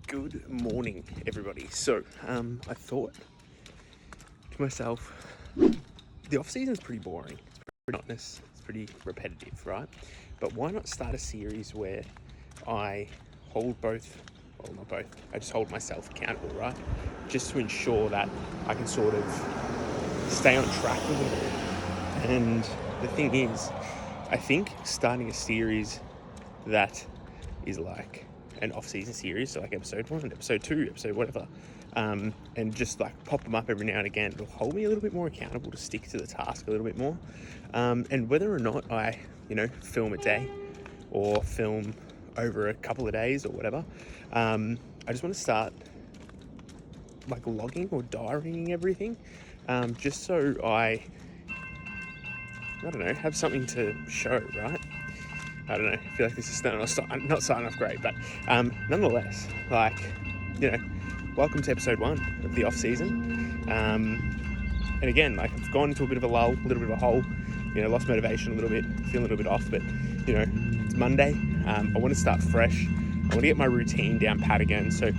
Good morning, everybody. So, I thought to myself, the off season is pretty boring. It's pretty monotonous. It's pretty repetitive, right? But why not start a series where I hold both, well, not both, I just hold myself accountable, right? Just to ensure that I can sort of stay on track with it. And the thing is, I think starting a series that is like an off-season series, so like episode 1, episode 2, episode whatever, and just like pop them up every now and again, it'll hold me a little bit more accountable to stick to the task a little bit more. And whether or not I, film a day or film over a couple of days or whatever, I just want to start like logging or diarying everything, just so I don't know, have something to show, right? I don't know, I feel like this is not starting off great, but nonetheless, welcome to episode 1 of the off season. And again, I've gone into a bit of a lull, a little bit of a hole, lost motivation a little bit, feeling a little bit off, but it's Monday. I want to start fresh. I want to get my routine down pat again. So,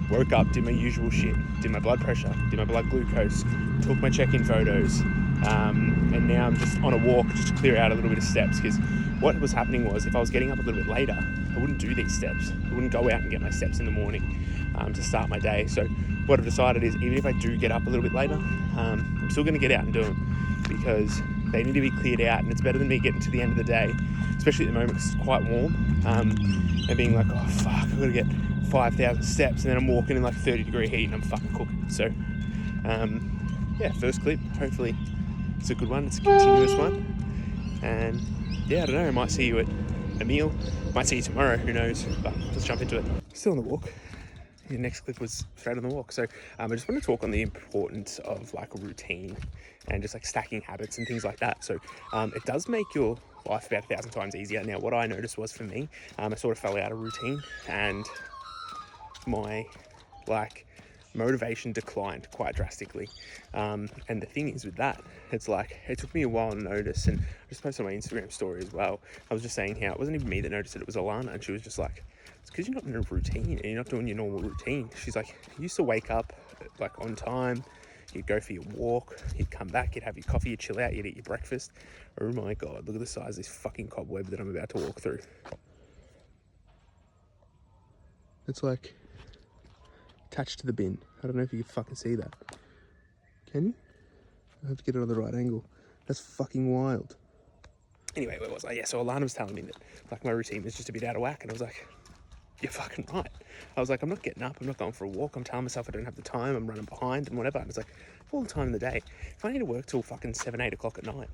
woke up, did my usual shit, did my blood pressure, did my blood glucose, took my check-in photos, and now I'm just on a walk just to clear out a little bit of steps, because what was happening was if I was getting up a little bit later, I wouldn't do these steps. I wouldn't go out and get my steps in the morning to start my day. So what I've decided is, even if I do get up a little bit later, I'm still going to get out and do them, because they need to be cleared out, and it's better than me getting to the end of the day, especially at the moment because it's quite warm, and being like, oh fuck, I've got to get 5,000 steps, and then I'm walking in like 30-degree heat and I'm fucking cooking. So first clip, hopefully it's a good one, it's a continuous one, and I don't know, I might see you at a meal, might see you tomorrow, who knows, but let's jump into it. Still on the walk. The next clip was straight on the walk. So I just want to talk on the importance of like a routine and just like stacking habits and things like that. So it does make your life about 1,000 times easier. Now, what I noticed was, for me, I sort of fell out of routine, and my motivation declined quite drastically. And the thing is with that, it's like, it took me a while to notice, and I just posted on my Instagram story as well. I was just saying how it wasn't even me that noticed it was Alana, and she was just like, it's because you're not in a routine and you're not doing your normal routine. She's like, you used to wake up like on time, you'd go for your walk, you'd come back, you'd have your coffee, you'd chill out, you'd eat your breakfast. Oh my God, look at the size of this fucking cobweb that I'm about to walk through. It's like attached to the bin. I don't know if you can fucking see that. Can you? I have to get it on the right angle. That's fucking wild. Anyway, where was I? Yeah, so Alana was telling me that like my routine was just a bit out of whack, and I was like, you're fucking right. I was like, I'm not getting up, I'm not going for a walk, I'm telling myself I don't have the time, I'm running behind and whatever. And it's like, all the time in the day, if I need to work till fucking 7, 8 o'clock at night,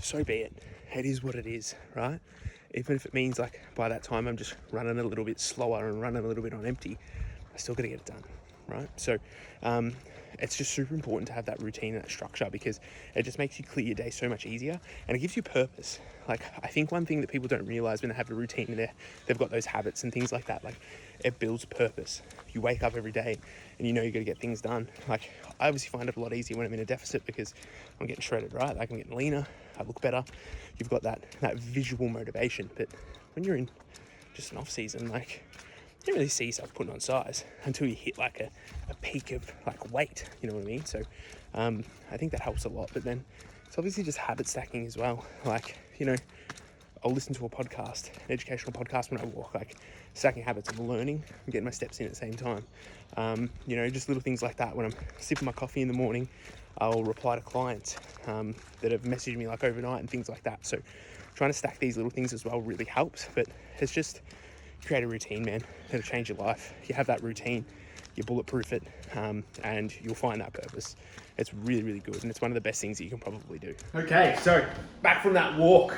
so be it. It is what it is, right? Even if it means like by that time I'm just running a little bit slower and running a little bit on empty, I still got to get it done, right? So it's just super important to have that routine and that structure, because it just makes you clear your day so much easier, and it gives you purpose. Like, I think one thing that people don't realize when they have a routine and they've got those habits and things like that, like, it builds purpose. You wake up every day and you know you got to get things done. Like, I obviously find it a lot easier when I'm in a deficit, because I'm getting shredded, right? Like, I'm getting leaner, I look better. You've got that visual motivation. But when you're in just an off season, like, you don't really see yourself putting on size until you hit like a peak of like weight, you know what I mean? So I think that helps a lot. But then it's obviously just habit stacking as well. Like, I'll listen to a podcast, an educational podcast, when I walk, like stacking habits of learning and getting my steps in at the same time. Just little things like that. When I'm sipping my coffee in the morning, I'll reply to clients that have messaged me like overnight and things like that. So trying to stack these little things as well really helps. But it's just, create a routine, man. It'll change your life. You have that routine, you bulletproof it, and you'll find that purpose. It's really, really good, and it's one of the best things that you can probably do. Okay, so back from that walk,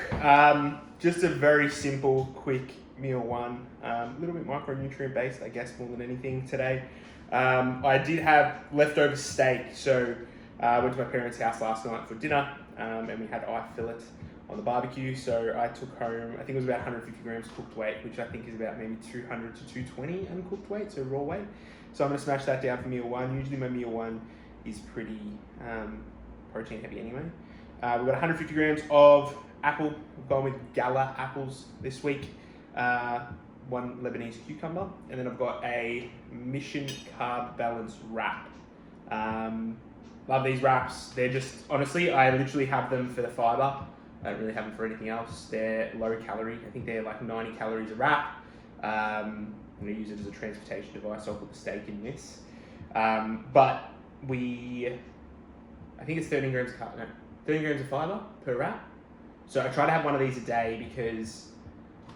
just a very simple, quick meal one. A little bit micronutrient based, I guess, more than anything today. I did have leftover steak, so I went to my parents' house last night for dinner, and we had eye fillet on the barbecue. So I took home, I think it was about 150 grams cooked weight, which I think is about maybe 200 to 220 uncooked weight, so raw weight. So I'm going to smash that down for meal one. Usually my meal one is pretty protein heavy anyway. We've got 150 grams of apple. We've gone with Gala apples this week. one Lebanese cucumber, and then I've got a Mission Carb Balance wrap. Love these wraps. They're just, honestly, I literally have them for the fiber. I don't really have them for anything else. They're low calorie. I think they're like 90 calories a wrap. I'm going to use it as a transportation device. So I'll put the steak in this. But I think it's 13 grams of fiber per wrap. So I try to have one of these a day because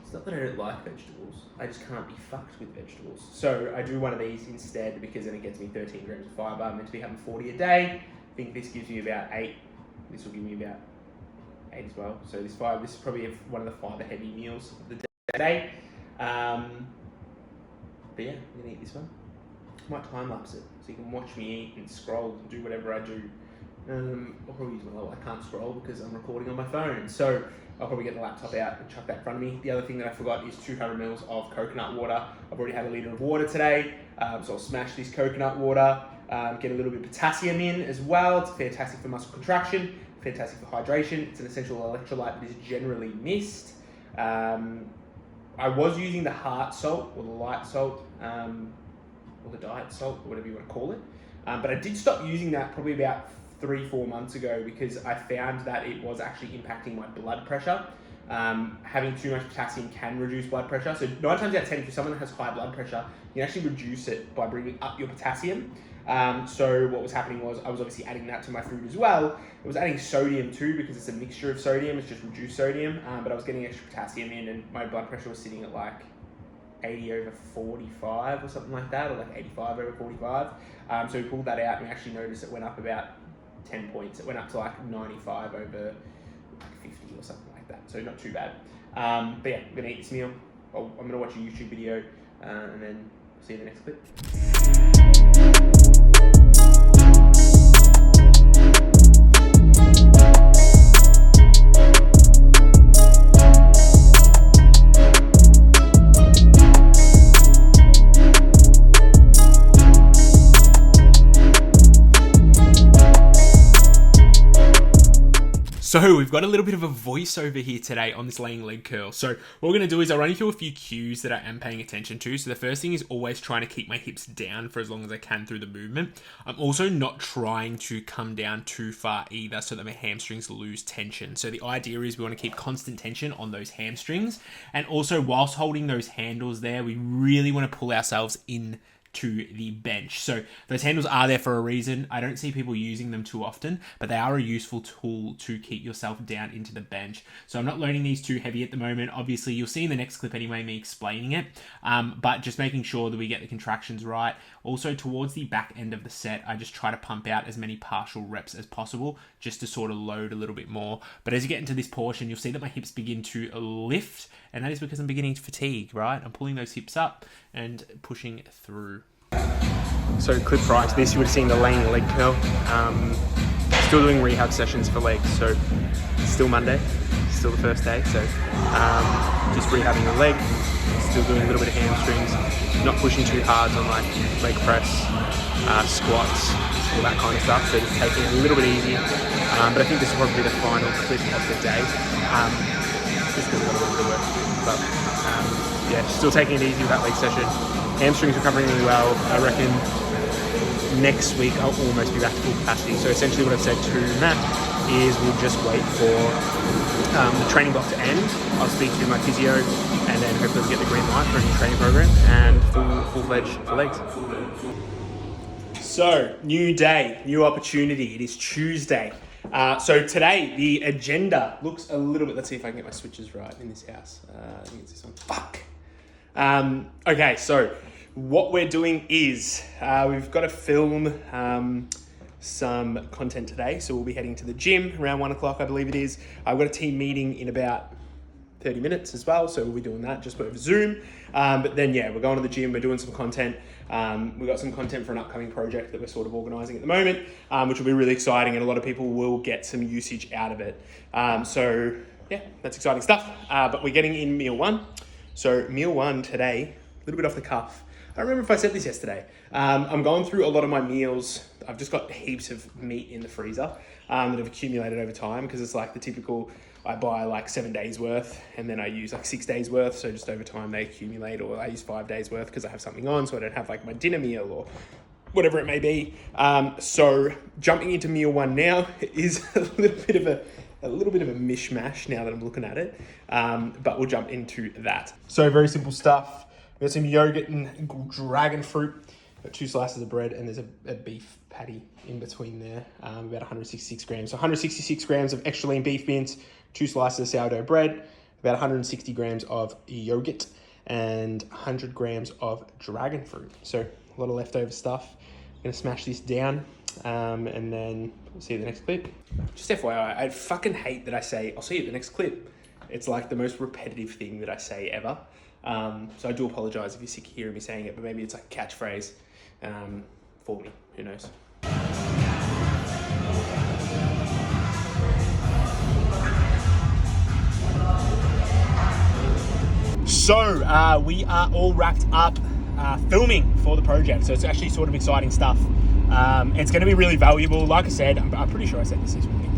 it's not that I don't like vegetables. I just can't be fucked with vegetables. So I do one of these instead because then it gets me 13 grams of fiber. I'm meant to be having 40 a day. I think this gives me about 8. This will give me about 8 as well. So this is probably one of the fiber heavy meals of the day. But yeah, I'm gonna eat this one. I might time lapse it so you can watch me eat and scroll and do whatever I do. I'll probably use my I can't scroll because I'm recording on my phone. So I'll probably get the laptop out and chuck that in front of me. The other thing that I forgot is 200 mils of coconut water. I've already had a litre of water today. So I'll smash this coconut water, get a little bit of potassium in as well. It's fantastic for muscle contraction, fantastic for hydration. It's an essential electrolyte that is generally missed. I was using the heart salt or the light salt, or the diet salt, or whatever you want to call it. But I did stop using that probably about 3-4 months ago because I found that it was actually impacting my blood pressure. Having too much potassium can reduce blood pressure. So 9 times out of 10, if you're someone that has high blood pressure, you can actually reduce it by bringing up your potassium. So what was happening was I was obviously adding that to my food as well. I was adding sodium too because it's a mixture of sodium. It's just reduced sodium, but I was getting extra potassium in, and my blood pressure was sitting at like 80/45 or something like that, or like 85/45. So we pulled that out and we actually noticed it went up about 10 points. It went up to like 95/50 or something like that. So not too bad. But yeah, I'm gonna eat this meal. I'm gonna watch a YouTube video and then see you in the next clip. So we've got a little bit of a voiceover here today on this laying leg curl. So what we're going to do is I'll run you through a few cues that I am paying attention to. So the first thing is always trying to keep my hips down for as long as I can through the movement. I'm also not trying to come down too far either so that my hamstrings lose tension. So the idea is we want to keep constant tension on those hamstrings. And also whilst holding those handles there, we really want to pull ourselves in to the bench. So those handles are there for a reason. I don't see people using them too often, but they are a useful tool to keep yourself down into the bench. So I'm not loading these too heavy at the moment. Obviously, you'll see in the next clip anyway, me explaining it, but just making sure that we get the contractions right. Also, towards the back end of the set, I just try to pump out as many partial reps as possible just to sort of load a little bit more. But as you get into this portion, you'll see that my hips begin to lift, and that is because I'm beginning to fatigue, right? I'm pulling those hips up and pushing through. So clip prior to this, you would have seen the laying leg curl. Still doing rehab sessions for legs, so it's still Monday, still the first day, so just rehabbing the leg, still doing a little bit of hamstrings, not pushing too hard on like leg press, squats, all that kind of stuff, so just taking it a little bit easy. But I think this will probably be the final clip of the day. Just because I've got a little bit of work to do, but yeah, still taking it easy with that leg session. Hamstrings recovering really well. I reckon next week I'll almost be back to full capacity. So essentially what I've said to Matt is we'll just wait for the training block to end. I'll speak to my physio and then hopefully we'll get the green light for a new training program and full-fledged for legs. So, new day, new opportunity. It is Tuesday. So today, the agenda looks a little bit... Let's see if I can get my switches right in this house. I think it's this one. Fuck! Okay, so what we're doing is we've got to film some content today. So we'll be heading to the gym around 1 o'clock, I believe it is. I've got a team meeting in about 30 minutes as well. So we'll be doing that just over Zoom. But then, yeah, we're going to the gym. We're doing some content. We've got some content for an upcoming project that we're sort of organising at the moment, which will be really exciting. And a lot of people will get some usage out of it. So, yeah, that's exciting stuff. But we're getting in meal one. So meal one today, a little bit off the cuff. I don't remember if I said this yesterday. I'm going through a lot of my meals. I've just got heaps of meat in the freezer that have accumulated over time because it's like the typical I buy like 7 days worth and then I use like 6 days worth. So just over time they accumulate, or I use 5 days worth because I have something on, so I don't have like my dinner meal or whatever it may be. So jumping into meal one now is a little bit of a mishmash now that I'm looking at it. But we'll jump into that. So very simple stuff. We've got some yogurt and dragon fruit. Got 2 slices of bread, and there's a beef patty in between there, about 166 grams. So 166 grams of extra lean beef mince, 2 slices of sourdough bread, about 160 grams of yogurt, and 100 grams of dragon fruit. So a lot of leftover stuff. I'm gonna smash this down, and then we'll see you at the next clip. Just FYI, I fucking hate that I say, I'll see you at the next clip. It's like the most repetitive thing that I say ever. So I do apologize if you're sick of hearing me saying it, but maybe it's like a catchphrase for me, who knows. So we are all wrapped up filming for the project, so it's actually sort of exciting stuff. It's going to be really valuable. Like I said, I'm pretty sure I said this morning.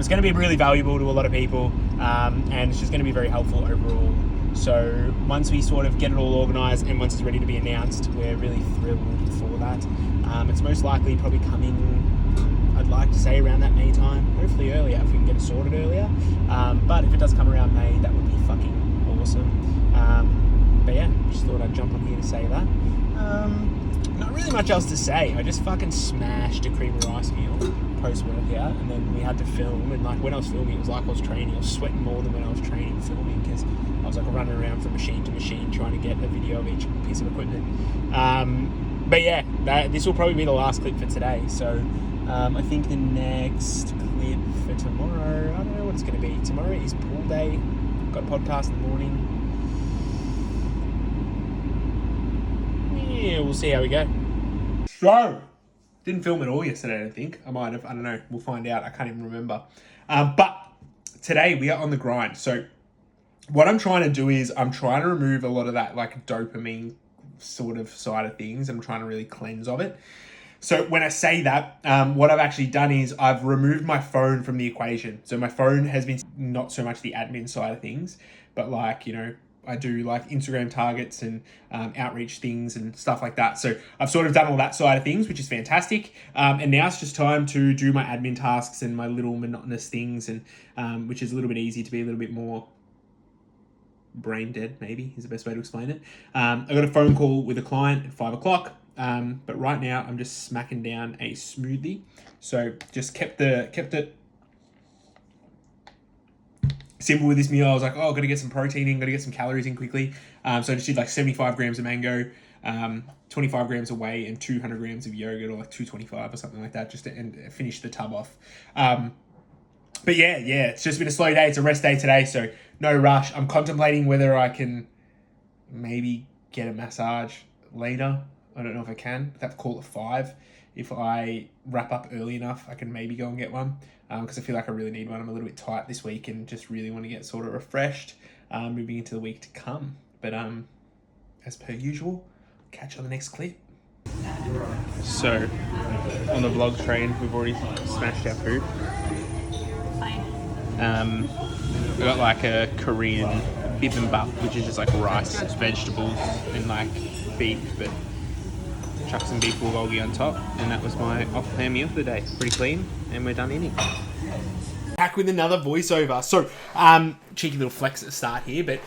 It's going to be really valuable to a lot of people, and it's just going to be very helpful overall. So once we sort of get it all organised and once it's ready to be announced, we're really thrilled for that. It's most likely probably coming, I'd like to say around that May time, hopefully earlier if we can get it sorted earlier. But if it does come around May, that would be fucking awesome. But yeah, just thought I'd jump on here to say that. Not really much else to say. I just fucking smashed a cream of rice meal post-workout, and then we had to film, and like when I was filming it was like I was training. I was sweating more than when I was training filming, because I was like running around from machine to machine trying to get a video of each piece of equipment. But yeah, this will probably be the last clip for today. So I think the next clip for tomorrow, I don't know what it's going to be. Tomorrow is pool day. Got a podcast in the morning. Yeah, we'll see how we go. So, didn't film at all yesterday, I don't think. I might have, I don't know. We'll find out. I can't even remember. But today we are on the grind. So what I'm trying to do is I'm trying to remove a lot of that like dopamine sort of side of things. I'm trying to really cleanse of it. So when I say that, what I've actually done is I've removed my phone from the equation. So my phone has been not so much the admin side of things, but like, you know, I do like Instagram targets and outreach things and stuff like that. So I've sort of done all that side of things, which is fantastic. And now it's just time to do my admin tasks and my little monotonous things, and which is a little bit easy to be a little bit more brain dead, maybe is the best way to explain it. I got a phone call with a client at 5 o'clock. But right now I'm just smacking down a smoothie. So just kept it simple with this meal. I was like, got to get some protein in, got to get some calories in quickly. So I just did like 75 grams of mango, 25 grams of whey, and 200 grams of yogurt, or like 225 or something like that, just to finish the tub off. But yeah, it's just been a slow day. It's a rest day today, so no rush. I'm contemplating whether I can maybe get a massage later. I don't know if I can. I have to call it 5. If I wrap up early enough, I can maybe go and get one, because I feel like I really need one. I'm a little bit tight this week and just really want to get sort of refreshed moving into the week to come. But as per usual, catch you on the next clip. So, on the vlog train, we've already smashed our food. We got like a Korean bibimbap, which is just like rice, vegetables, and like beef, but chuck some beef bulgogi on top, and that was my off-plan meal for the day. Pretty clean, and we're done eating. Back with another voiceover. So, cheeky little flex at the start here, but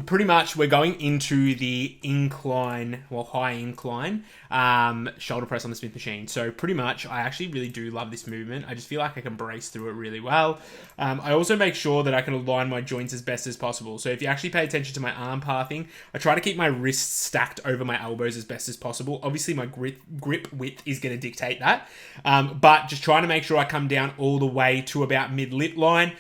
pretty much we're going into the incline, well, high incline, shoulder press on the Smith machine. So pretty much, I actually really do love this movement. I just feel like I can brace through it really well. I also make sure that I can align my joints as best as possible. So if you actually pay attention to my arm pathing, I try to keep my wrists stacked over my elbows as best as possible. Obviously, my grip width is going to dictate that, but just trying to make sure I come down all the way to about mid-lip line,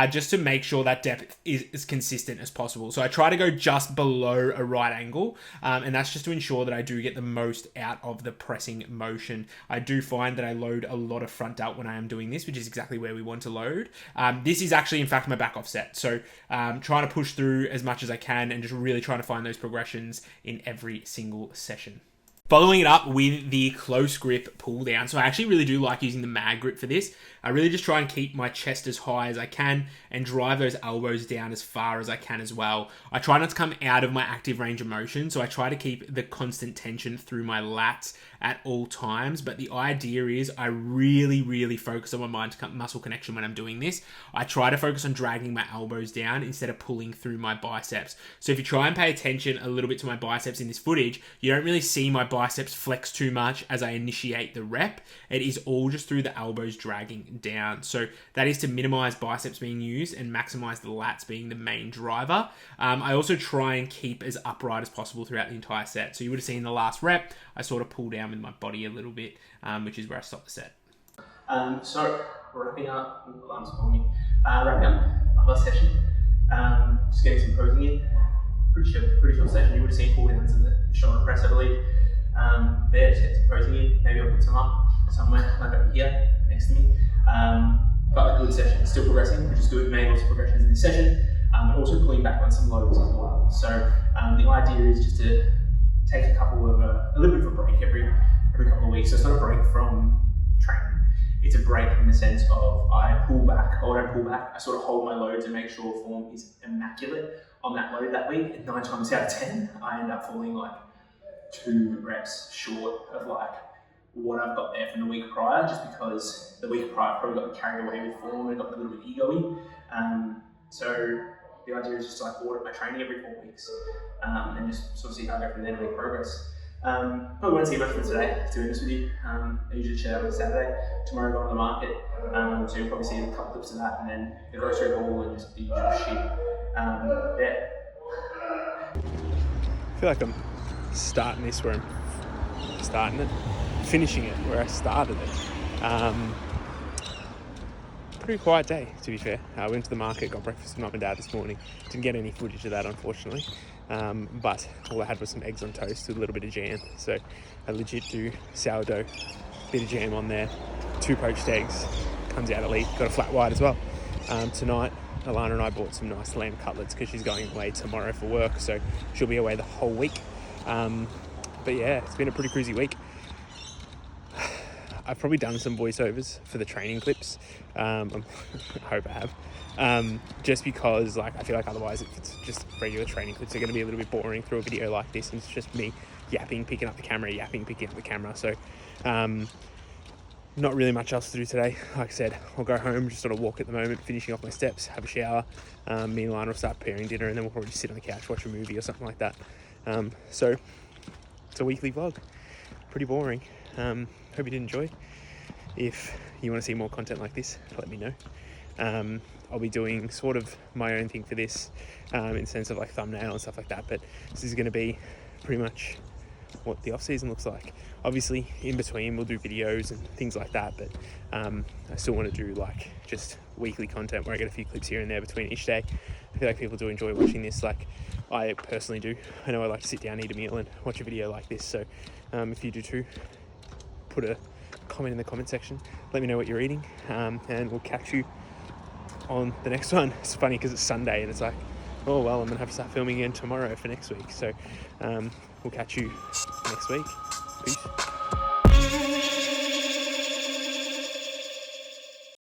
just to make sure that depth is as consistent as possible. So I try to go just below a right angle, and that's just to ensure that I do get the most out of the pressing motion. I do find that I load a lot of front delt when I am doing this, which is exactly where we want to load. This is actually, in fact, my back offset. So trying to push through as much as I can and just really trying to find those progressions in every single session. Following it up with the close grip pull down. So I actually really do like using the mag grip for this. I really just try and keep my chest as high as I can and drive those elbows down as far as I can as well. I try not to come out of my active range of motion, so I try to keep the constant tension through my lats at all times. But the idea is I really focus on my mind-muscle connection when I'm doing this. I try to focus on dragging my elbows down instead of pulling through my biceps. So if you try and pay attention a little bit to my biceps in this footage, you don't really see my biceps flex too much as I initiate the rep. It is all just through the elbows dragging down. So that is to minimize biceps being used and maximize the lats being the main driver. I also try and keep as upright as possible throughout the entire set. So you would have seen the last rep, I sort of pull down with my body a little bit, which is where I stop the set. So wrapping up, alarm's calling me. Wrapping up our last session, just getting some posing in. Pretty short session. You would have seen pull downs in the shoulder press, I believe. There, just get some posing in. Maybe I'll put some up somewhere, like over here next to me. But a good session. Still progressing, which is good. Made lots of progressions in this session, but also pulling back on some loads as well. So the idea is just to take a little bit of a break every couple of weeks. So it's not a break from training. It's a break in the sense of I pull back, or I don't pull back, I sort of hold my loads and make sure form is immaculate on that load that week. And 9 times out of 10, I end up falling like 2 reps short of like what I've got there from the week prior, just because the week prior I probably got carried away with form and got a little bit ego-y. So the idea is just to like audit my training every 4 weeks and just sort of see how I go from there to make progress. Probably won't see much from today, to be honest with you. I usually share on Saturday. Tomorrow go on the market, so you'll probably see a couple clips of that, and then the grocery haul and just the usual shit. Yeah. I feel like I'm starting this where I'm starting it, finishing it where I started it. Pretty quiet day, to be fair. I went to the market, got breakfast with Mum and Dad this morning. Didn't get any footage of that, unfortunately. But all I had was some eggs on toast with a little bit of jam. So I legit do sourdough, bit of jam on there, 2 poached eggs, comes out elite. Got a flat white as well. Tonight, Alana and I bought some nice lamb cutlets because she's going away tomorrow for work, so she'll be away the whole week. But yeah, it's been a pretty cruisy week. I've probably done some voiceovers for the training clips. I hope I have. Just because like I feel like otherwise if it's just regular training clips, they're going to be a little bit boring through a video like this, and it's just me yapping, picking up the camera. So not really much else to do today. Like I said, I'll go home, just sort of walk at the moment, finishing off my steps, have a shower. Me and Lana will start preparing dinner, and then we'll probably just sit on the couch, watch a movie or something like that. So it's a weekly vlog. Pretty boring. Hope you did enjoy. If you want to see more content like this, let me know. I'll be doing sort of my own thing for this, in the sense of like thumbnail and stuff like that, but this is going to be pretty much what the off season looks like. Obviously in between we'll do videos and things like that, but I still want to do like just weekly content where I get a few clips here and there between each day. I feel like people do enjoy watching this, like I personally do. I know I like to sit down, eat a meal and watch a video like this, so if you do too, put a comment in the comment section, let me know what you're eating, and we'll catch you on the next one. It's funny because it's Sunday and it's like, oh well, I'm gonna have to start filming again tomorrow for next week, so we'll catch you next week. Peace.